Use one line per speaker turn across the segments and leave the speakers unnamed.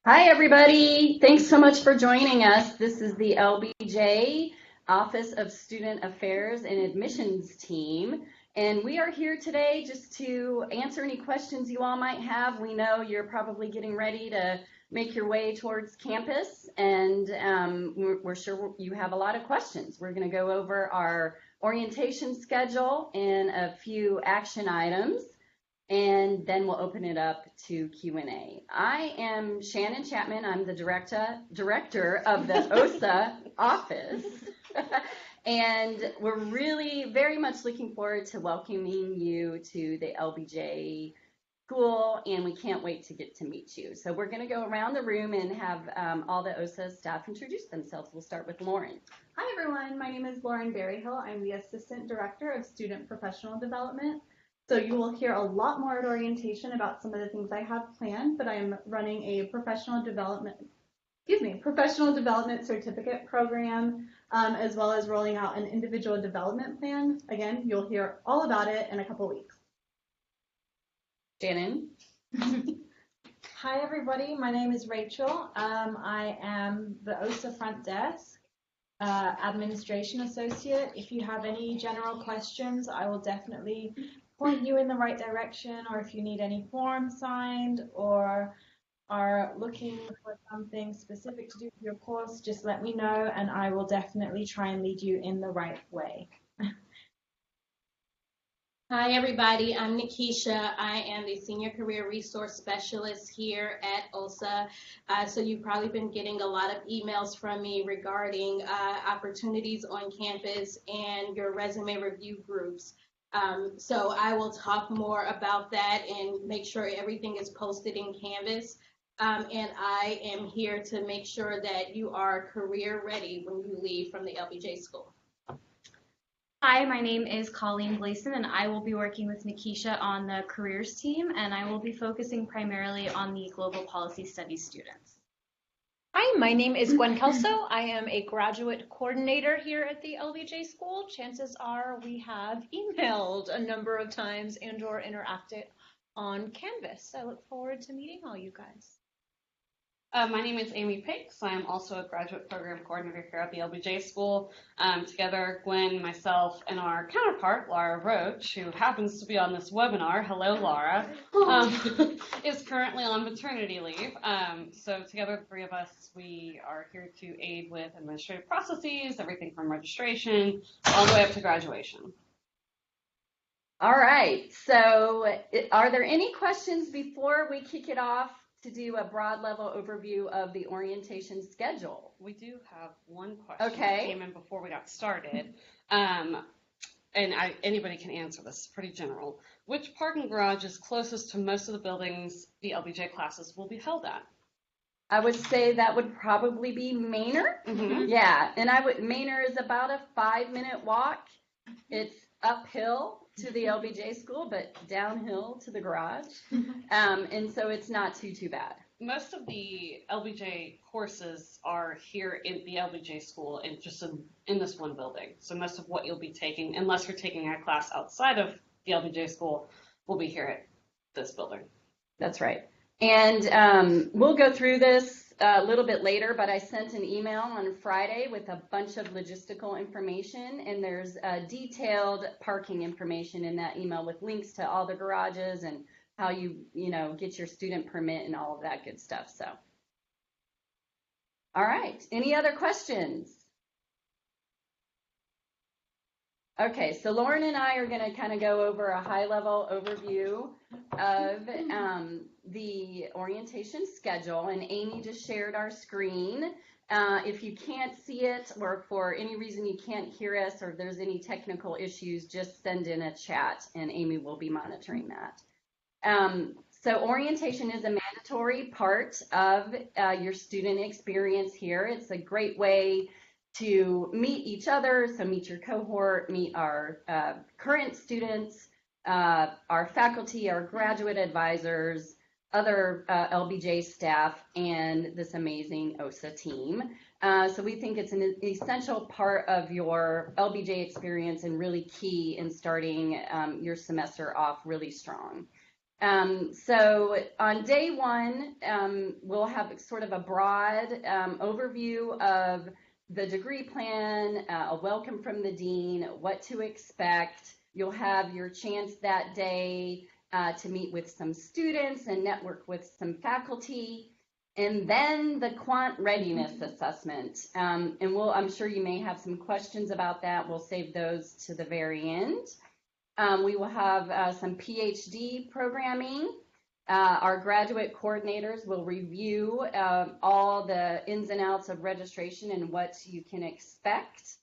Hi, everybody. Thanks so much for joining us. This is the LBJ Office of Student Affairs and Admissions team. And we are here today just to answer any questions you all might have. We know you're probably getting ready to make your way towards campus, and we're sure you have a lot of questions. We're going to go over our orientation schedule and a few action items, and then we'll open it up to Q&A. I am Shannon Chapman. I'm the director of the OSAA office. And we're really very much looking forward to welcoming you to the LBJ School, and we can't wait to get to meet you. So we're going to go around the room and have all the OSAA staff introduce themselves. We'll start with Lauren.
Hi, everyone. My name is Lauren Berryhill. I'm the Assistant Director of Student Professional Development. So you will hear a lot more at orientation about some of the things I have planned, but I am running a professional development certificate program, as well as rolling out an individual development plan. Again, you'll hear all about it in a couple weeks.
Shannon.
Hi, everybody. My name is Rachel. I am the OSAA front desk administration associate. If you have any general questions, I will definitely point you in the right direction, or if you need any forms signed or are looking for something specific to do with your course, just let me know and I will definitely try and lead you in the right way.
Hi, everybody. I'm Nikisha. I am the Senior Career Resource Specialist here at OSAA. So you've probably been getting a lot of emails from me regarding opportunities on campus and your resume review groups. So I will talk more about that and make sure everything is posted in Canvas. And I am here to make sure that you are career ready when you leave from the LBJ School.
Hi, my name is Colleen Gleason, and I will be working with Nikisha on the careers team, and I will be focusing primarily on the global policy studies students.
Hi, my name is Gwen Kelso. I am a graduate coordinator here at the LBJ School. Chances are we have emailed a number of times and or interacted on Canvas. I look forward to meeting all you guys.
My name is Amy Pikes. I'm also a graduate program coordinator here at the LBJ School. Together, Gwen, myself, and our counterpart, Laura Roach, who happens to be on this webinar, hello Laura, is currently on maternity leave. So together, the three of us, we are here to aid with administrative processes, everything from registration all the way up to graduation.
All right, so are there any questions before we kick it off to do a broad level overview of the orientation schedule?
We do have one question
that
came in before we got started. Anybody can answer this, it's pretty general. Which parking garage is closest to most of the buildings the LBJ classes will be held at?
I would say that would probably be Manor.
Mm-hmm.
Yeah, and Manor is about a 5-minute walk. It's uphill to the LBJ School, but downhill to the garage. And so it's not too bad.
Most of the LBJ courses are here in the LBJ School and just in this one building. So most of what you'll be taking, unless you're taking a class outside of the LBJ School, will be here at this building.
That's right. And we'll go through this a little bit later, but I sent an email on Friday with a bunch of logistical information, and there's detailed parking information in that email with links to all the garages and how you get your student permit and all of that good stuff. So, all right, any other questions? Okay, so Lauren and I are going to kind of go over a high-level overview of the orientation schedule, and Amy just shared our screen. If you can't see it, or for any reason you can't hear us, or if there's any technical issues, just send in a chat, and Amy will be monitoring that. So orientation is a mandatory part of your student experience here. It's a great way to meet each other, so meet your cohort, meet our current students, our faculty, our graduate advisors, other LBJ staff, and this amazing OSAA team. So we think it's an essential part of your LBJ experience and really key in starting your semester off really strong. So on day one, we'll have sort of a broad overview of the degree plan, a welcome from the dean, what to expect. You'll have your chance that day to meet with some students and network with some faculty. And then the quant readiness assessment. And I'm sure you may have some questions about that. We'll save those to the very end. We will have some PhD programming. Our graduate coordinators will review all the ins and outs of registration and what you can expect.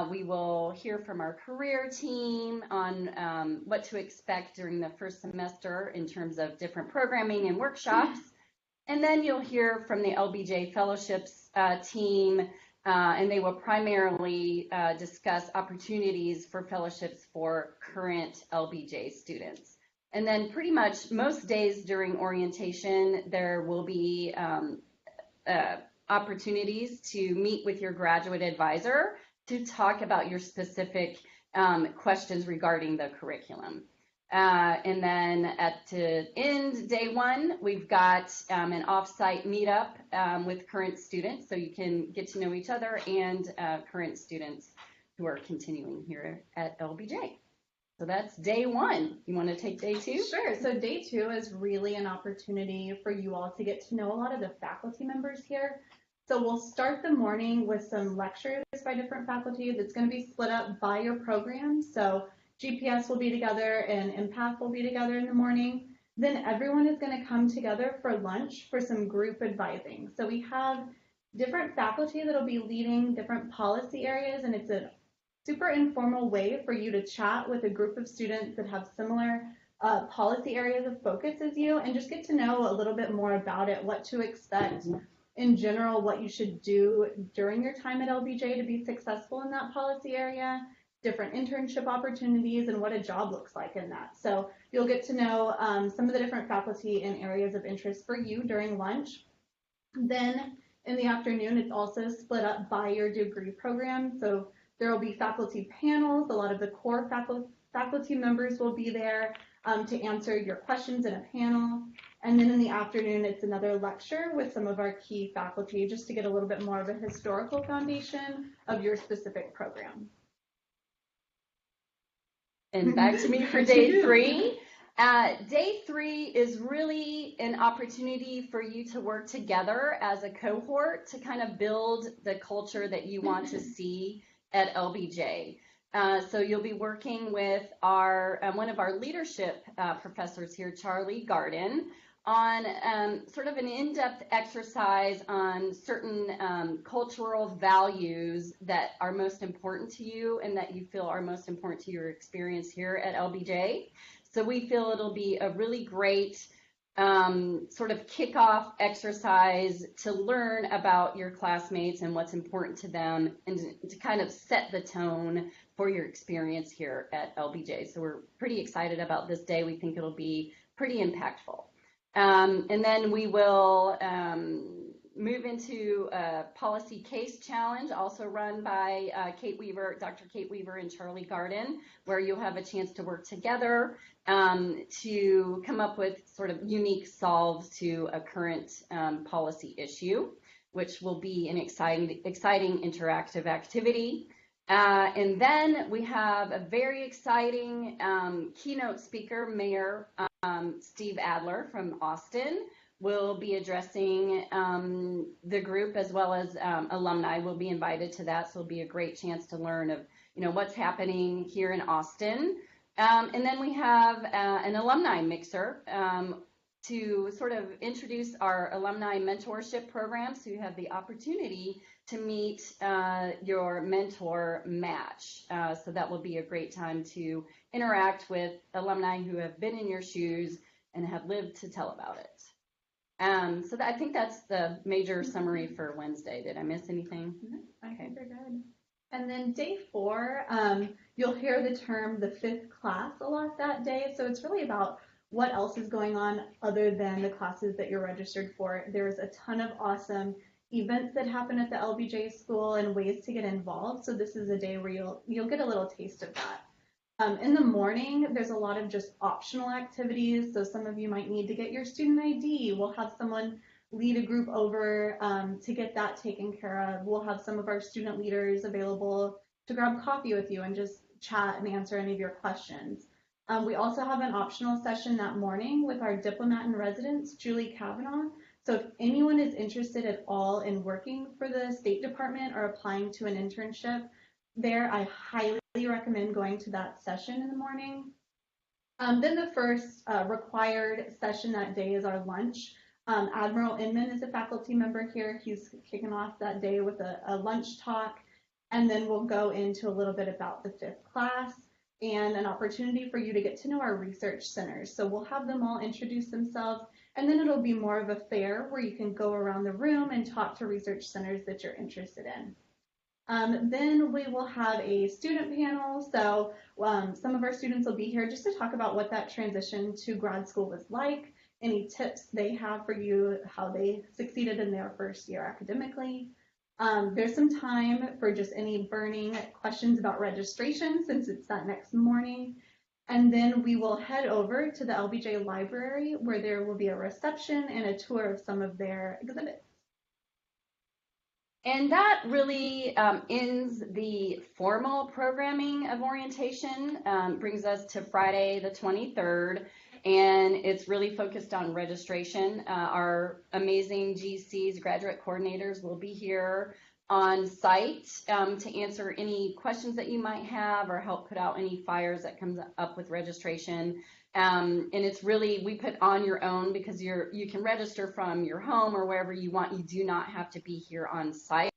We will hear from our career team on what to expect during the first semester in terms of different programming and workshops. And then you'll hear from the LBJ Fellowships team, and they will primarily discuss opportunities for fellowships for current LBJ students. And then pretty much most days during orientation, there will be opportunities to meet with your graduate advisor to talk about your specific questions regarding the curriculum. And then at the end, day one, we've got an off-site meetup with current students, so you can get to know each other and current students who are continuing here at LBJ. So that's day one. You want to take day two?
Sure. So day two is really an opportunity for you all to get to know a lot of the faculty members here. So we'll start the morning with some lectures by different faculty that's going to be split up by your program. So GPS will be together and Empath will be together in the morning. Then everyone is going to come together for lunch for some group advising. So we have different faculty that will be leading different policy areas, and it's a super informal way for you to chat with a group of students that have similar policy areas of focus as you, and just get to know a little bit more about it, what to expect in general, what you should do during your time at LBJ to be successful in that policy area, different internship opportunities, and what a job looks like in that. So you'll get to know some of the different faculty and areas of interest for you during lunch. Then in the afternoon, it's also split up by your degree program. So there will be faculty panels. A lot of the core faculty members will be there to answer your questions in a panel. And then in the afternoon, it's another lecture with some of our key faculty, just to get a little bit more of a historical foundation of your specific program.
And back to me for day three. Day three is really an opportunity for you to work together as a cohort to kind of build the culture that you want to see at LBJ. So you'll be working with our one of our leadership professors here, Charlie Garden, on sort of an in-depth exercise on certain cultural values that are most important to you and that you feel are most important to your experience here at LBJ. So we feel it'll be a really great sort of kickoff exercise to learn about your classmates and what's important to them, and to kind of set the tone for your experience here at LBJ. So we're pretty excited about this day. We think it'll be pretty impactful. And then we will move into a policy case challenge, also run by Dr. Kate Weaver and Charlie Garden, where you'll have a chance to work together to come up with sort of unique solves to a current policy issue, which will be an exciting interactive activity. And then we have a very exciting keynote speaker, Mayor Steve Adler from Austin, will be addressing the group, as well as alumni will be invited to that. So it'll be a great chance to learn of what's happening here in Austin. And then we have an alumni mixer to sort of introduce our alumni mentorship program, so you have the opportunity to meet your mentor match. So that will be a great time to interact with alumni who have been in your shoes and have lived to tell about it. So I think that's the major summary for Wednesday. Did I miss anything?
I think you're good. And then day four, you'll hear the term the fifth class a lot that day. So it's really about what else is going on other than the classes that you're registered for. There's a ton of awesome events that happen at the LBJ School and ways to get involved. So this is a day where you'll get a little taste of that. In the morning, there's a lot of just optional activities. So some of you might need to get your student ID. We'll have someone lead a group over to get that taken care of. We'll have some of our student leaders available to grab coffee with you and just chat and answer any of your questions. We also have an optional session that morning with our diplomat in residence, Julie Kavanaugh. So if anyone is interested at all in working for the State Department or applying to an internship there, I highly recommend going to that session in the morning. Then the first required session that day is our lunch. Admiral Inman is a faculty member here. He's kicking off that day with a lunch talk, and then we'll go into a little bit about the fifth class and an opportunity for you to get to know our research centers. So we'll have them all introduce themselves, and then it'll be more of a fair where you can go around the room and talk to research centers that you're interested in. Then we will have a student panel. So some of our students will be here just to talk about what that transition to grad school was like, any tips they have for you, how they succeeded in their first year academically. There's some time for just any burning questions about registration since it's that next morning. And then we will head over to the LBJ library where there will be a reception and a tour of some of their exhibits.
And that really ends the formal programming of orientation, brings us to Friday the 23rd, and it's really focused on registration. Our amazing GCs, graduate coordinators, will be here on site to answer any questions that you might have or help put out any fires that comes up with registration. And it's really, we put on your own because you can register from your home or wherever you want. You do not have to be here on site.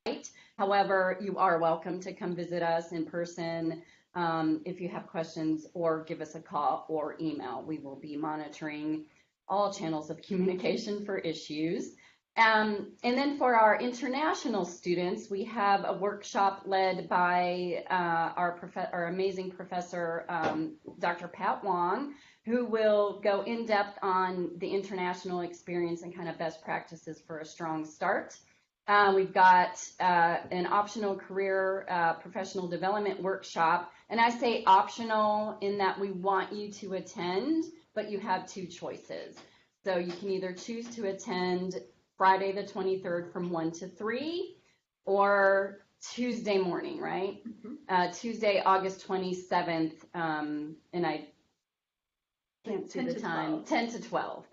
However, you are welcome to come visit us in person if you have questions, or give us a call or email. We will be monitoring all channels of communication for issues. And then for our international students, we have a workshop led by our amazing professor, Dr. Pat Wong, who will go in depth on the international experience and kind of best practices for a strong start. We've got an optional career professional development workshop, and I say optional in that we want you to attend, but you have two choices. So you can either choose to attend Friday the 23rd from 1 to 3, or Tuesday morning, right? Mm-hmm. Tuesday, August 27th, and I can't see the time, 10 to 12.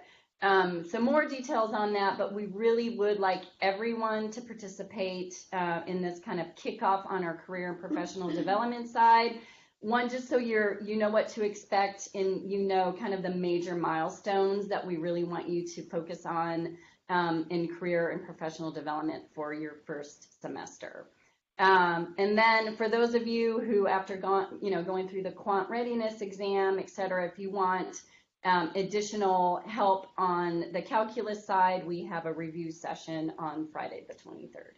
So more details on that, but we really would like everyone to participate in this kind of kickoff on our career and professional development side. One, just so you know what to expect, and you know kind of the major milestones that we really want you to focus on in career and professional development for your first semester. And then for those of you who, after going through the quant readiness exam, et cetera, if you want additional help on the calculus side, we have a review session on Friday the 23rd.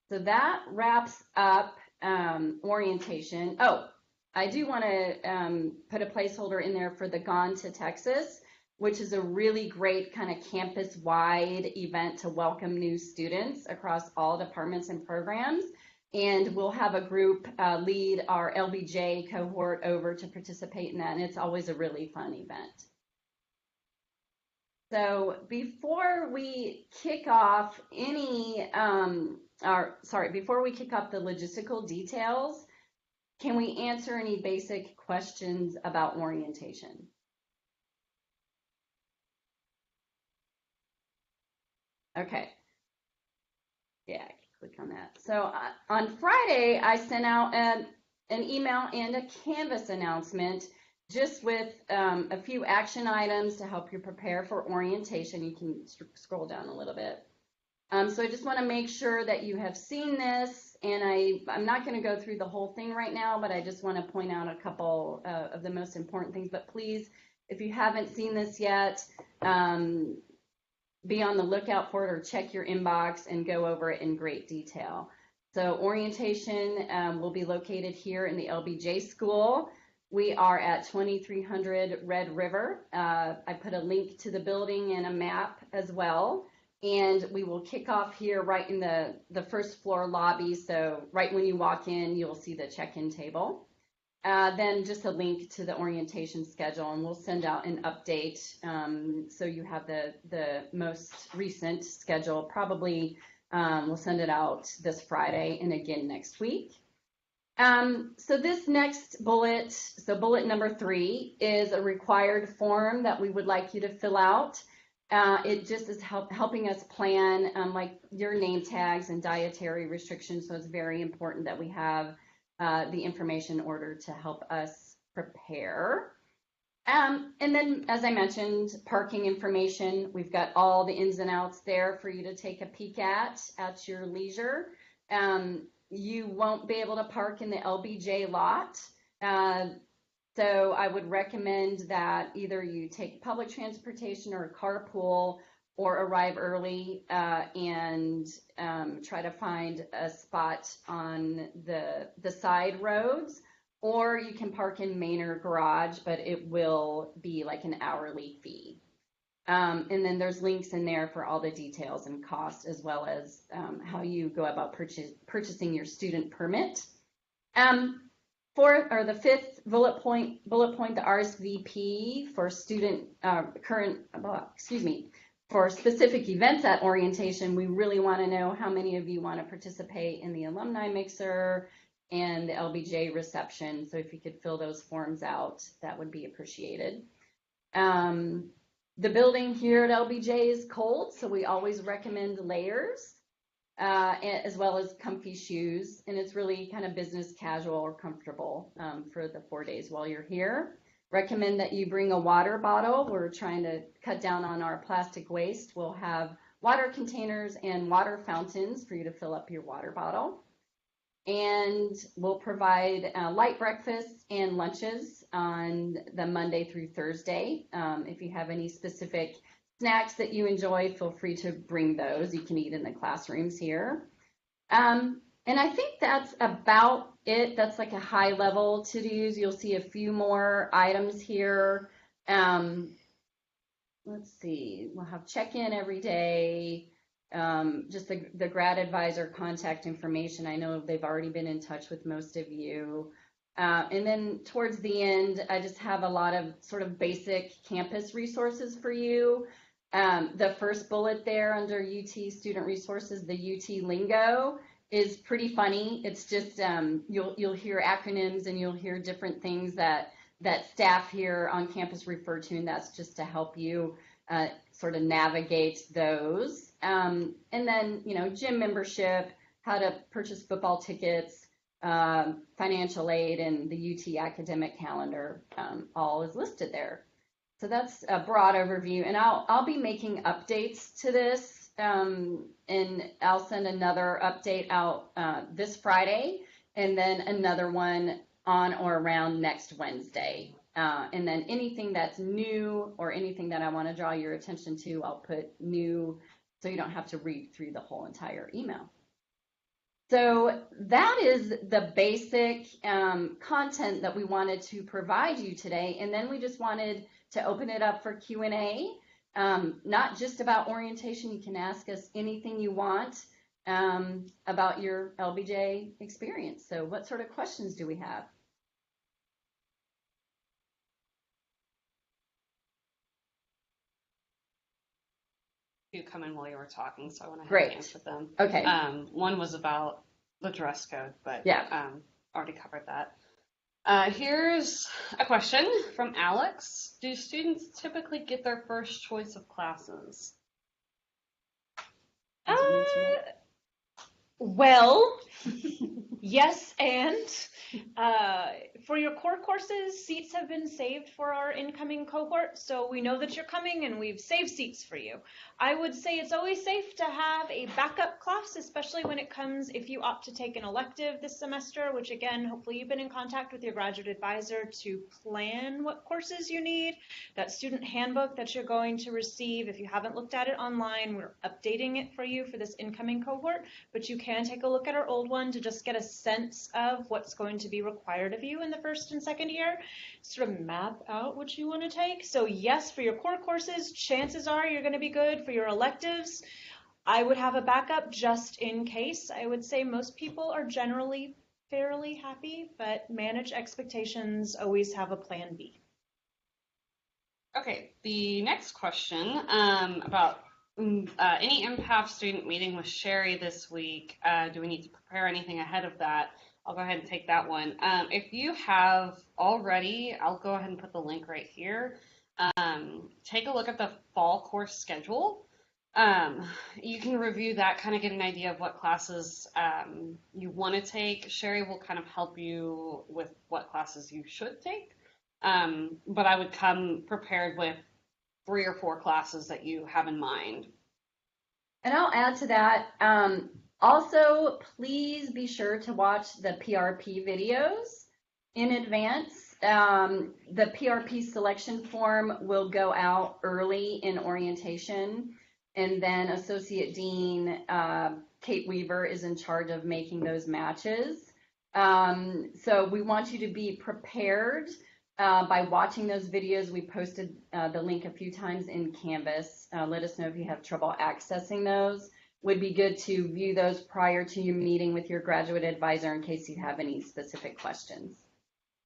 So that wraps up orientation. Oh, I do want to put a placeholder in there for the Gone to Texas, which is a really great kind of campus-wide event to welcome new students across all departments and programs. And we'll have a group lead our LBJ cohort over to participate in that, and it's always a really fun event. So before we kick off before we kick off the logistical details, can we answer any basic questions about orientation? Okay. Yeah, I can click on that. So on Friday, I sent out an email and a Canvas announcement just with a few action items to help you prepare for orientation. You can scroll down a little bit. So I just want to make sure that you have seen this, and I'm not going to go through the whole thing right now, but I just want to point out a couple of the most important things. But please, if you haven't seen this yet, be on the lookout for it, or check your inbox and go over it in great detail. So orientation will be located here in the LBJ School. We are at 2300 Red River. I put a link to the building and a map as well. And we will kick off here right in the first floor lobby. So right when you walk in, you'll see the check-in table. then just a link to the orientation schedule, and we'll send out an update so you have the most recent schedule. Probably we'll send it out this Friday and again next week. So this next bullet, so bullet number 3, is a required form that we would like you to fill out. It just is helping us plan like your name tags and dietary restrictions, so it's very important that we have the information in order to help us prepare. And then, as I mentioned, parking information. We've got all the ins and outs there for you to take a peek at your leisure. You won't be able to park in the LBJ lot. So I would recommend that either you take public transportation or a carpool, or arrive early and try to find a spot on the side roads, or you can park in Manor Garage, but it will be like an hourly fee. And then there's links in there for all the details and costs, as well as how you go about purchasing your student permit. The 5th bullet point, the RSVP for for specific events at orientation. We really want to know how many of you want to participate in the alumni mixer and the LBJ reception. So if you could fill those forms out, that would be appreciated. The building here at LBJ is cold, so we always recommend layers, as well as comfy shoes. And it's really kind of business casual or comfortable for the 4 days while you're here. Recommend that you bring a water bottle. We're trying to cut down on our plastic waste. We'll have water containers and water fountains for you to fill up your water bottle. And we'll provide light breakfasts and lunches on the Monday through Thursday. If you have any specific snacks that you enjoy, feel free to bring those. You can eat in the classrooms here. And I think that's about it. That's like a high level to-dos. You'll see a few more items here. Let's see, we'll have check-in every day. Just the grad advisor contact information. I know they've already been in touch with most of you. And then towards the end, I just have a lot of sort of basic campus resources for you. The first bullet there under UT student resources, the UT lingo, is pretty funny. It's just you'll hear acronyms and you'll hear different things that staff here on campus refer to, and that's just to help you sort of navigate those. And then, gym membership, how to purchase football tickets, financial aid, and the UT academic calendar, all is listed there. So that's a broad overview, and I'll be making updates to this, and I'll send another update out this Friday, and then another one on or around next Wednesday. And then anything that's new or anything that I want to draw your attention to, I'll put new, so you don't have to read through the whole entire email. So that is the basic content that we wanted to provide you today. And then we just wanted to open it up for Q&A, not just about orientation. You can ask us anything you want about your LBJ experience. So what sort of questions do we have?
Come in while you were talking, so I went ahead
Great.
and answered them.
Okay.
One was about the dress code, but
yeah,
already covered that. Here's a question from Alex. Do students typically get their first choice of classes?
Well, yes, and for your core courses, seats have been saved for our incoming cohort, so we know that you're coming and we've saved seats for you. I would say it's always safe to have a backup class, especially when it comes, if you opt to take an elective this semester, which again, hopefully you've been in contact with your graduate advisor to plan what courses you need. That student handbook that you're going to receive, if you haven't looked at it online, we're updating it for you for this incoming cohort, but you can take a look at our old one to just get a sense of what's going to be required of you in the first and second year, sort of map out what you want to take. So yes, for your core courses, chances are you're going to be good. For your electives, I would have a backup just in case. I would say most people are generally fairly happy, but manage expectations, always have a plan B.
Okay, the next question about any impact student meeting with Sherry this week. Do we need to prepare anything ahead of that? I'll go ahead and take that one. If you have already, I'll go ahead and put the link right here. Take a look at the fall course schedule. You can review that, kind of get an idea of what classes you want to take. Sherry will kind of help you with what classes you should take. But I would come prepared with 3 or 4 classes that you have in mind.
And I'll add to that. Also, please be sure to watch the PRP videos in advance. The PRP selection form will go out early in orientation, and then Associate Dean Kate Weaver is in charge of making those matches. So we want you to be prepared by watching those videos. We posted the link a few times in Canvas. Let us know if you have trouble accessing those. Would be good to view those prior to your meeting with your graduate advisor in case you have any specific questions.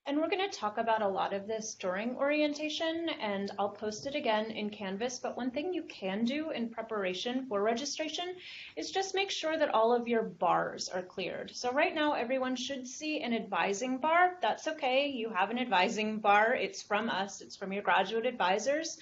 And we're going to talk about a lot of this during orientation, and I'll post it again in Canvas. But one thing you can do in preparation for registration is just make sure that all of your bars are cleared. So right now, everyone should see an advising bar. That's okay. You have an advising bar. It's from us. It's from your graduate advisors.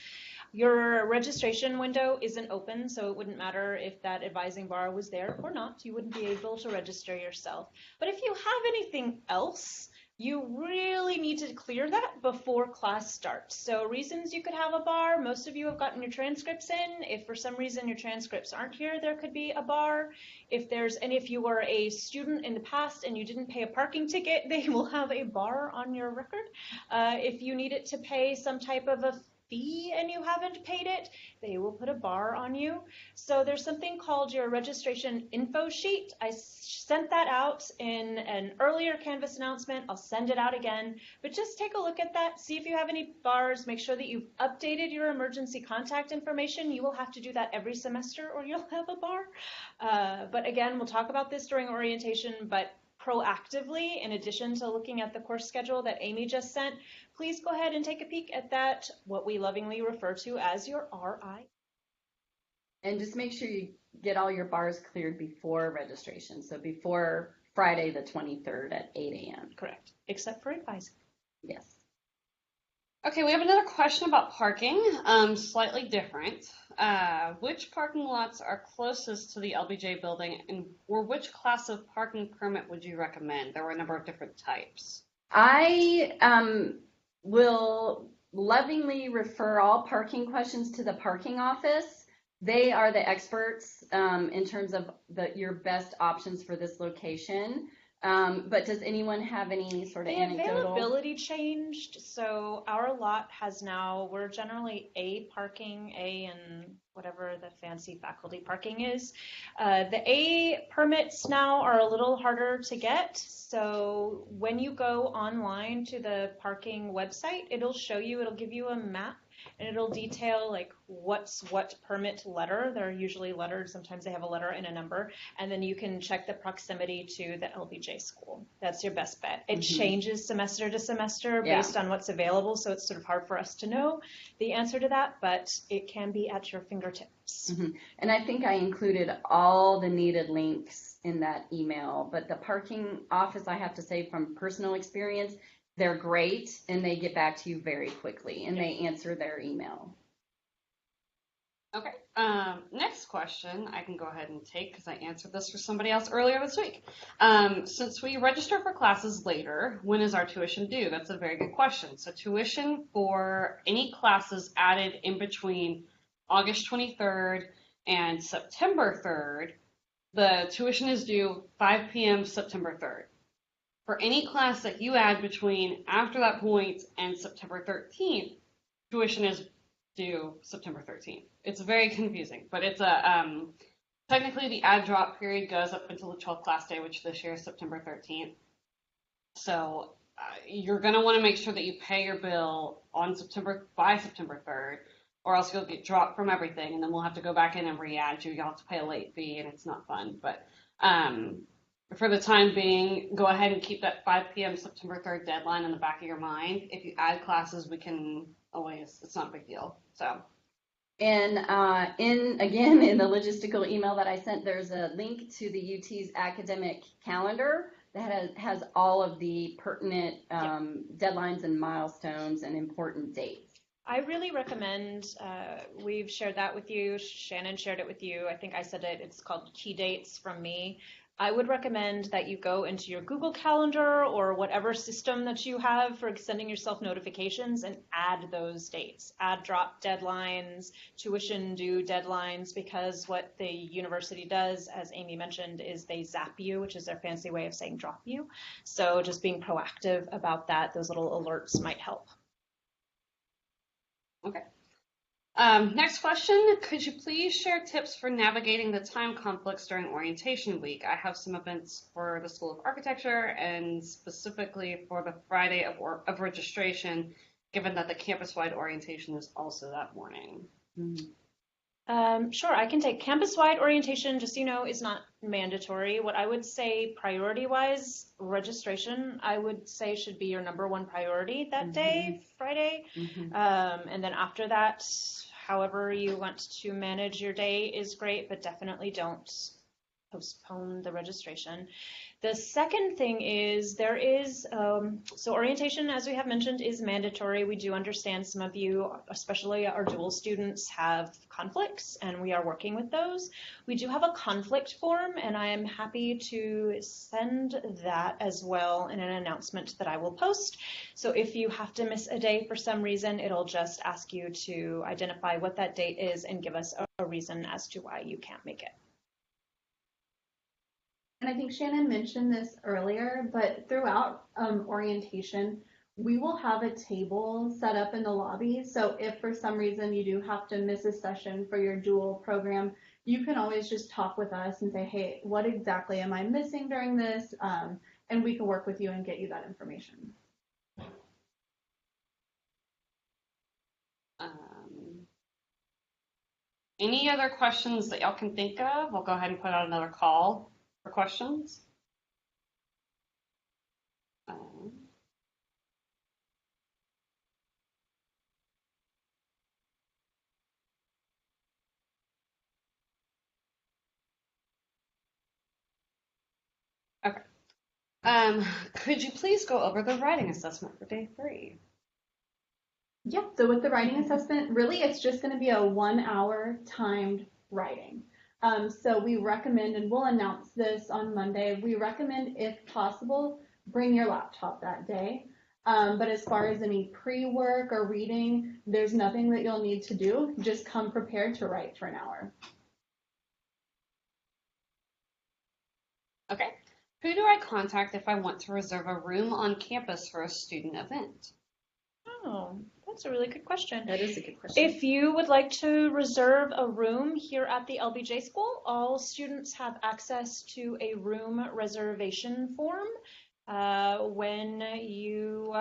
Your registration window isn't open, so it wouldn't matter if that advising bar was there or not. You wouldn't be able to register yourself. But if you have anything else, you really need to clear that before class starts. So reasons you could have a bar, most of you have gotten your transcripts in. If for some reason your transcripts aren't here, there could be a bar. If you were a student in the past and you didn't pay a parking ticket, they will have a bar on your record. If you needed to pay some type of a fee and you haven't paid it, they will put a bar on you. So there's something called your registration info sheet. I sent that out in an earlier Canvas announcement. I'll send it out again, but just take a look at that, see if you have any bars, make sure that you've updated your emergency contact information. You will have to do that every semester or you'll have a bar. But again, we'll talk about this during orientation, but proactively, in addition to looking at the course schedule that Amy just sent, please go ahead and take a peek at that, what we lovingly refer to as your RI.
And just make sure you get all your bars cleared before registration, so before Friday the 23rd at 8 a.m.
Correct, except for advising.
Yes.
Okay, we have another question about parking, slightly different. Which parking lots are closest to the LBJ building, or which class of parking permit would you recommend? There were a number of different types.
I will lovingly refer all parking questions to the parking office. They are the experts in terms of your best options for this location. But does anyone have any sort of anecdotal?
The availability changed, so our lot has now, we're generally A parking, A and whatever the fancy faculty parking is. The A permits now are a little harder to get, so when you go online to the parking website, it'll give you a map, and it'll detail like what's what permit letter. They're usually lettered. Sometimes they have a letter and a number, and then you can check the proximity to the LBJ school. That's your best bet. It changes semester to semester based on what's available, so it's sort of hard for us to know the answer to that, but it can be at your fingertips.
And I think I included all the needed links in that email, but the parking office, I have to say from personal experience, they're great, and they get back to you very quickly, and they answer their email.
Okay, next question I can go ahead and take because I answered this for somebody else earlier this week. Since we register for classes later, when is our tuition due? That's a very good question. So tuition for any classes added in between August 23rd and September 3rd, the tuition is due 5 p.m. September 3rd. For any class that you add between after that point and September 13th, tuition is due September 13th. It's very confusing, but it's technically the add drop period goes up until the 12th class day, which this year is September 13th. So you're going to want to make sure that you pay your bill by September 3rd, or else you'll get dropped from everything, and then we'll have to go back in and re-add you. You'll have to pay a late fee, and it's not fun. But for the time being, go ahead and keep that 5 p.m. September 3rd deadline in the back of your mind. If you add classes, we can always, it's not a big deal. So.
And in the logistical email that I sent, there's a link to the UT's academic calendar that has all of the pertinent deadlines and milestones and important dates.
I really recommend, we've shared that with you, Shannon shared it with you, I think I said it, it's called Key Dates from me. I would recommend that you go into your Google Calendar or whatever system that you have for sending yourself notifications and add those dates. Add drop deadlines, tuition due deadlines, because what the university does, as Amy mentioned, is they zap you, which is their fancy way of saying drop you. So just being proactive about that, those little alerts might help.
Okay. Next question, could you please share tips for navigating the time conflicts during orientation week? I have some events for the School of Architecture and specifically for the Friday of registration, given that the campus-wide orientation is also that morning.
Sure, I can take campus-wide orientation, just so you know, is not mandatory. What I would say priority-wise, registration, I would say should be your #1 priority that day, Friday. And then after that, however you want to manage your day is great, but definitely don't postpone the registration. The second thing is there is, so orientation, as we have mentioned, is mandatory. We do understand some of you, especially our dual students, have conflicts, and we are working with those. We do have a conflict form, and I am happy to send that as well in an announcement that I will post. So if you have to miss a day for some reason, it'll just ask you to identify what that date is and give us a reason as to why you can't make it.
And I think Shannon mentioned this earlier, but throughout orientation, we will have a table set up in the lobby. So if for some reason you do have to miss a session for your dual program, you can always just talk with us and say, hey, what exactly am I missing during this? And we can work with you and get you that information.
Any other questions that y'all can think of? We'll go ahead and put out another call for questions. Okay. Could you please go over the writing assessment for day 3?
Yeah, so with the writing assessment, really it's just going to be a 1-hour timed writing. So we recommend, and we'll announce this on Monday, we recommend, if possible, bring your laptop that day. But as far as any pre-work or reading, there's nothing that you'll need to do. Just come prepared to write for an hour.
Okay. Who do I contact if I want to reserve a room on campus for a student event?
Oh, that's a really good question.
That is a good question.
If you would like to reserve a room here at the LBJ School, all students have access to a room reservation form. When you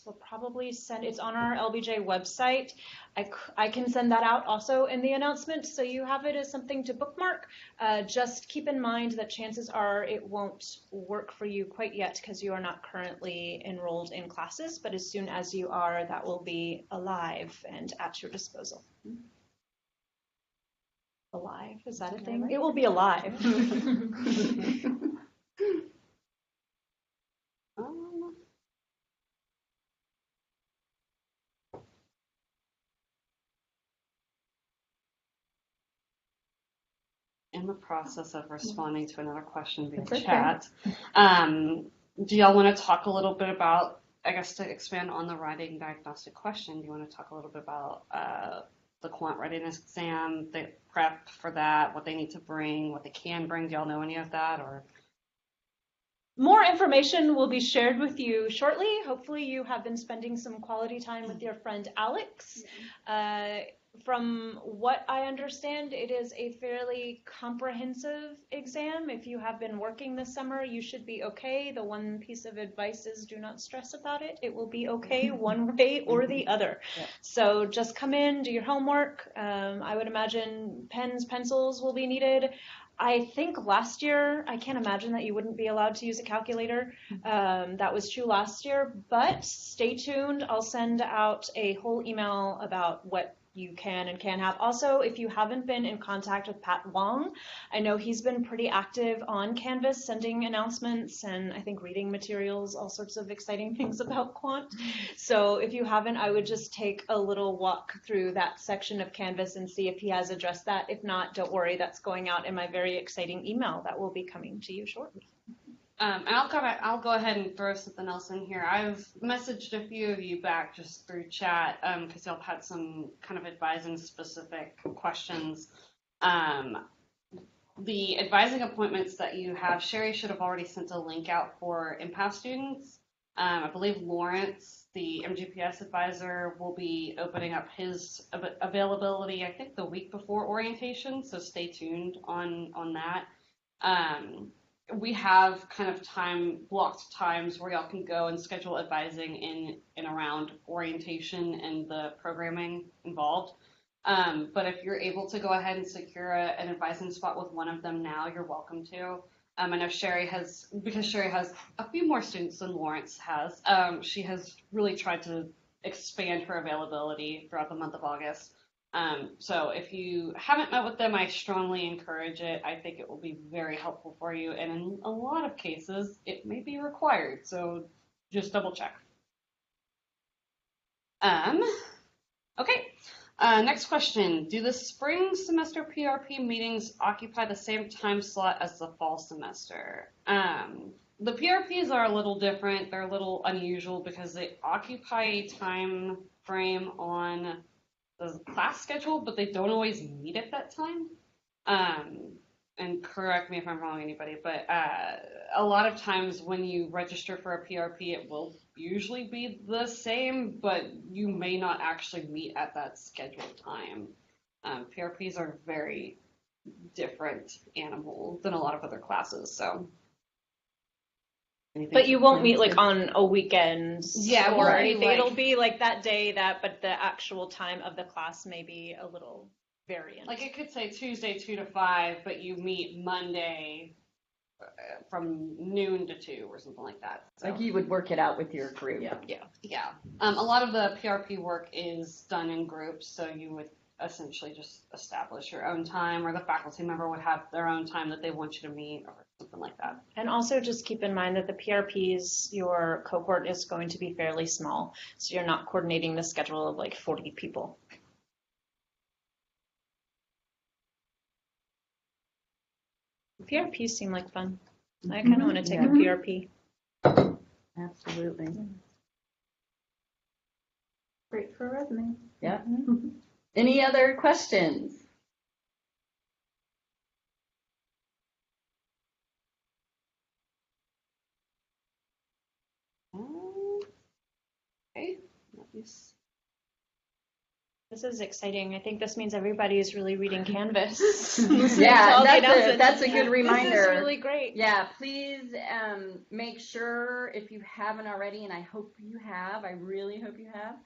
will probably send, it's on our LBJ website. I can send that out also in the announcement, so you have it as something to bookmark. Just keep in mind that chances are it won't work for you quite yet because you are not currently enrolled in classes, but as soon as you are, that will be alive and at your disposal. Alive, is that a thing? It will be alive.
In the process of responding to another question via
That's
chat, do y'all want to talk a little bit about, I guess to expand on the writing diagnostic question, do you want to talk a little bit about the quant readiness exam, the prep for that, what they need to bring, what they can bring? Do y'all know any of that? Or
more information will be shared with you shortly. Hopefully you have been spending some quality time with your friend Alex. From what I understand, it is a fairly comprehensive exam. If you have been working this summer, you should be okay. The one piece of advice is do not stress about it. It will be okay one way or the other. Yeah. So just come in, do your homework. I would imagine pens, pencils will be needed. I think last year, I can't imagine that you wouldn't be allowed to use a calculator. That was true last year, but stay tuned. I'll send out a whole email about what you can and can't have. Also, if you haven't been in contact with Pat Wong, I know he's been pretty active on Canvas, sending announcements and I think reading materials, all sorts of exciting things about quant. So if you haven't, I would just take a little walk through that section of Canvas and see if he has addressed that. If not, don't worry, that's going out in my very exciting email that will be coming to you shortly.
And I'll go ahead and throw something else in here. I've messaged a few of you back just through chat because y'all had some kind of advising specific questions. The advising appointments that you have, Sherry should have already sent a link out for impasse students. I believe Lawrence, the MGPS advisor, will be opening up his availability, I think, the week before orientation, so stay tuned on that. We have kind of blocked times where y'all can go and schedule advising in and around orientation and the programming involved. But if you're able to go ahead and secure an advising spot with one of them now, you're welcome to. I know because Sherry has a few more students than Lawrence has, she has really tried to expand her availability throughout the month of August. So if you haven't met with them, I strongly encourage it. I think it will be very helpful for you. And in a lot of cases, it may be required. So just double check. Okay. Next question. Do the spring semester PRP meetings occupy the same time slot as the fall semester? The PRPs are a little different. They're a little unusual because they occupy a time frame on the class schedule, but they don't always meet at that time. And correct me if I'm wrong, anybody, but a lot of times when you register for a PRP, it will usually be the same, but you may not actually meet at that scheduled time. PRPs are very different animals than a lot of other classes, so.
But you won't meet like on a weekend or anything.
Like,
it'll be like that day but the actual time of the class may be a little variant.
Like it could say Tuesday 2 to 5, but you meet Monday from noon to 2 or something like that. So.
Like you would work it out with your group.
Yeah. A lot of the PRP work is done in groups, so you would essentially just establish your own time, or the faculty member would have their own time that they want you to meet, or something like that.
And also just keep in mind that the PRPs, your cohort is going to be fairly small, so you're not coordinating the schedule of like 40 people. PRPs seem like fun. I kind of want to take a PRP.
Absolutely.
Great for a resume.
Yeah. Any other questions?
Okay.
This is exciting. I think this means everybody is really reading Canvas.
Yeah, that's a good reminder.
This is really great.
Yeah, please make sure if you haven't already, and I hope you have, I really hope you have,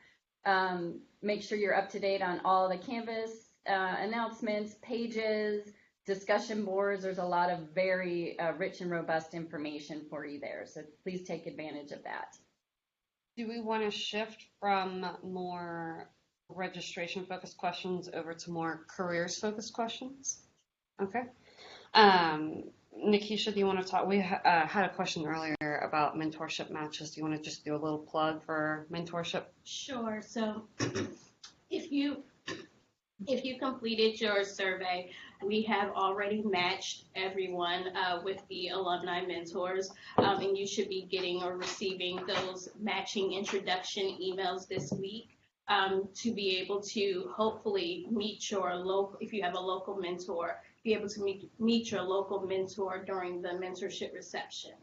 make sure you're up to date on all the Canvas announcements, pages, discussion boards. There's a lot of very rich and robust information for you there, so please take advantage of that.
Do we want to shift from more registration focused questions over to more careers focused questions? Okay. Nikisha, do you want to talk? We had a question earlier about mentorship matches. Do you want to just do a little plug for mentorship?
Sure. So if you completed your survey, we have already matched everyone with the alumni mentors, and you should be getting or receiving those matching introduction emails this week. To be able to hopefully meet your local, if you have a local mentor, be able to meet your local mentor during the mentorship reception.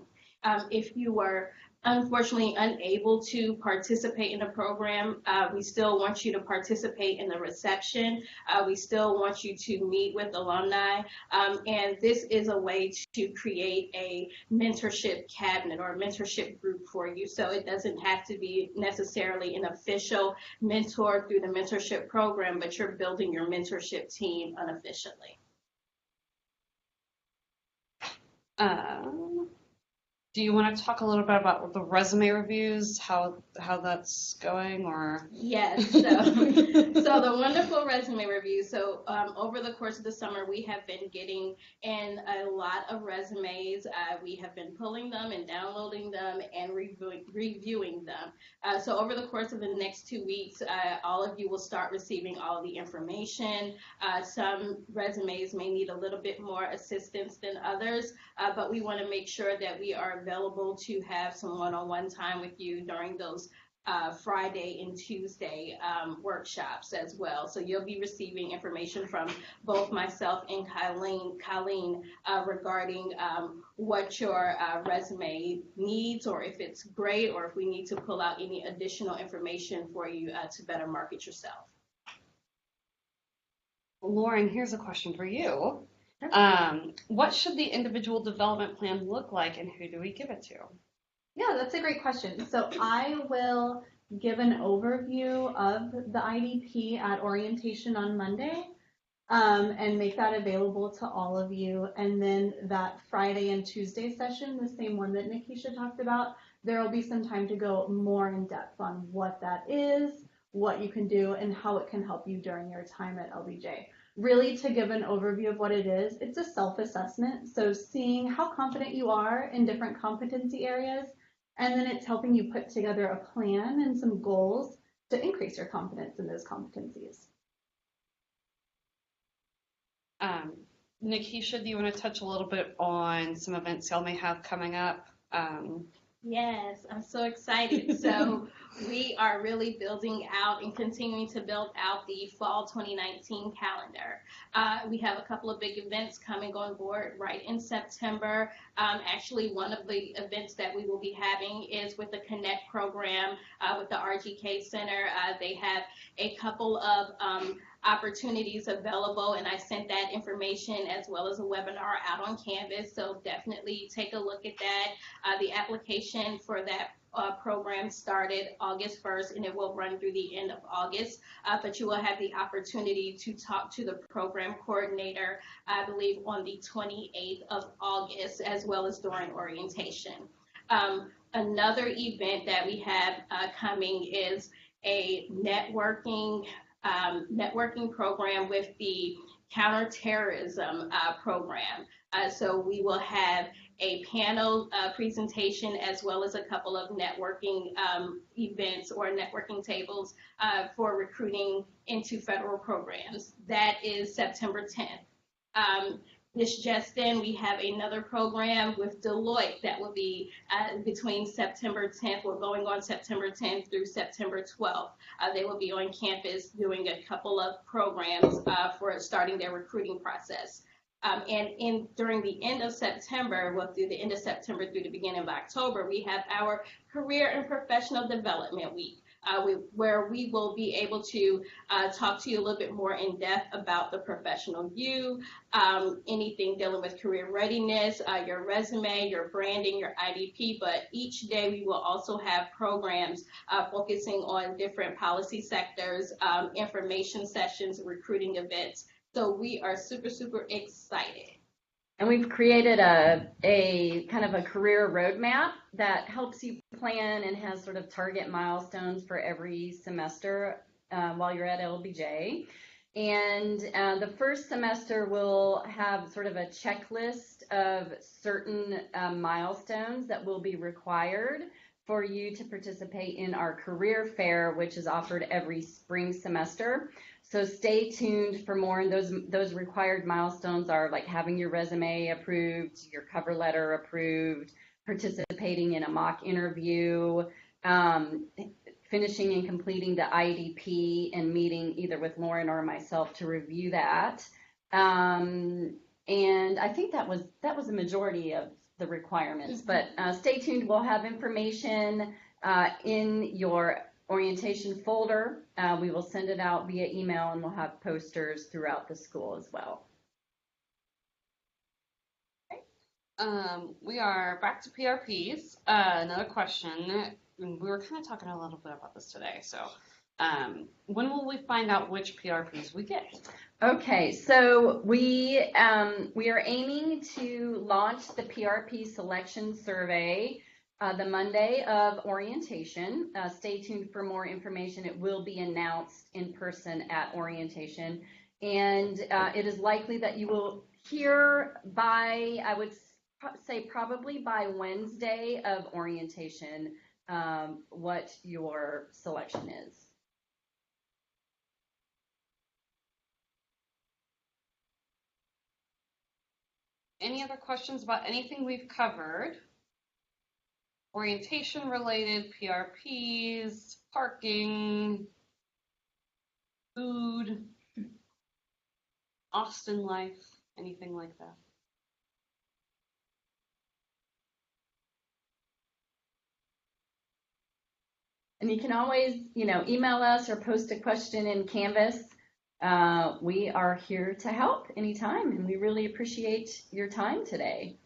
If you were unfortunately unable to participate in the program, we still want you to participate in the reception. We still want you to meet with alumni. And this is a way to create a mentorship cabinet or a mentorship group for you. So it doesn't have to be necessarily an official mentor through the mentorship program, but you're building your mentorship team unofficially.
Do you want to talk a little bit about the resume reviews, how that's going, or?
Yes, so the wonderful resume review. So over the course of the summer, we have been getting in a lot of resumes. We have been pulling them and downloading them and reviewing them. So over the course of the next 2 weeks, all of you will start receiving all of the information. Some resumes may need a little bit more assistance than others, but we want to make sure that we are available to have some one-on-one time with you during those Friday and Tuesday workshops as well. So you'll be receiving information from both myself and Colleen regarding what your resume needs, or if it's great, or if we need to pull out any additional information for you to better market yourself.
Lauren, here's a question for you. What should the individual development plan look like, and who do we give it to?
Yeah, that's a great question. So I will give an overview of the IDP at orientation on Monday, and make that available to all of you. And then that Friday and Tuesday session, the same one that Nikisha talked about, there will be some time to go more in depth on what that is, what you can do, and how it can help you during your time at LBJ. Really, to give an overview of what it is, it's a self-assessment. So seeing how confident you are in different competency areas, and then it's helping you put together a plan and some goals to increase your confidence in those competencies.
Nikisha, do you want to touch a little bit on some events y'all may have coming up?
Yes, I'm so excited. So we are really building out and continuing to build out the fall 2019 calendar. We have a couple of big events coming on board right in September. Actually, one of the events that we will be having is with the Connect program with the RGK Center. They have a couple of opportunities available, and I sent that information as well as a webinar out on Canvas, so definitely take a look at that. The application for that program started August 1st, and it will run through the end of August, but you will have the opportunity to talk to the program coordinator, I believe, on the 28th of August, as well as during orientation. Another event that we have coming is a networking program with the counterterrorism program. So we will have a panel presentation as well as a couple of networking events or networking tables for recruiting into federal programs. That is September 10th. This just in, we have another program with Deloitte that will be between September 10th, we're going on September 10th through September 12th. They will be on campus doing a couple of programs for starting their recruiting process. And during the end of September, well, through the end of September through the beginning of October, we have our Career and Professional Development Week. Where we will be able to talk to you a little bit more in depth about the professional you, anything dealing with career readiness, your resume, your branding, your IDP, but each day we will also have programs focusing on different policy sectors, information sessions, recruiting events. So we are super, super excited.
And we've created a kind of a career roadmap that helps you plan and has sort of target milestones for every semester while you're at LBJ. And the first semester will have sort of a checklist of certain milestones that will be required for you to participate in our career fair, which is offered every spring semester. So stay tuned for more, and those required milestones are like having your resume approved, your cover letter approved, participating in a mock interview, finishing and completing the IDP, and meeting either with Lauren or myself to review that. And I think that was a majority of the requirements, but stay tuned. We'll have information in your orientation folder. We will send it out via email, and we'll have posters throughout the school as well.
We are back to PRPs. Another question. We were kind of talking a little bit about this today. So when will we find out which PRPs we get?
Okay, so we are aiming to launch the PRP selection survey the Monday of orientation. Stay tuned for more information. It will be announced in person at orientation, and it is likely that you will hear by, I would say probably by Wednesday of orientation, what your selection is.
Any other questions about anything we've covered? Orientation related, PRPs, parking, food, Austin life, anything like that?
And you can always, email us or post a question in Canvas. We are here to help anytime, and we really appreciate your time today.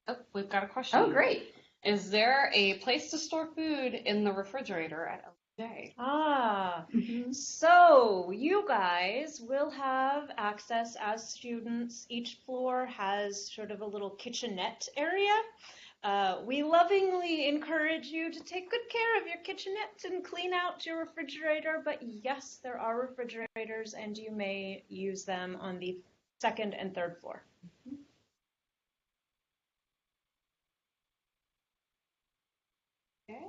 Oh, we've got a question.
Oh, great.
Is there a place to store food in the refrigerator at LBJ?
So you guys will have access as students. Each floor has sort of a little kitchenette area. We lovingly encourage you to take good care of your kitchenette and clean out your refrigerator, but yes, there are refrigerators and you may use them on the second and third floor.
Okay.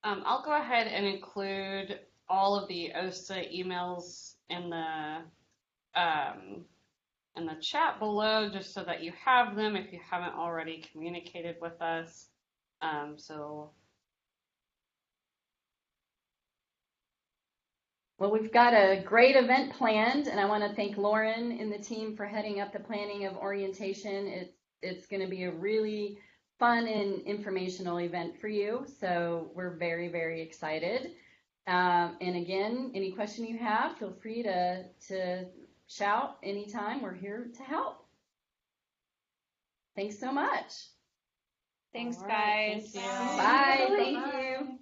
I'll go ahead and include all of the OSAA emails in the chat below, just so that you have them if you haven't already communicated with us.
Well, we've got a great event planned, and I want to thank Lauren and the team for heading up the planning of orientation. It's going to be a really fun and informational event for you, so we're very, very excited. And again, any question you have, feel free to shout anytime. We're here to help. Thanks so much.
Thanks,
All right,
guys.
thank you.
Bye. Thank you.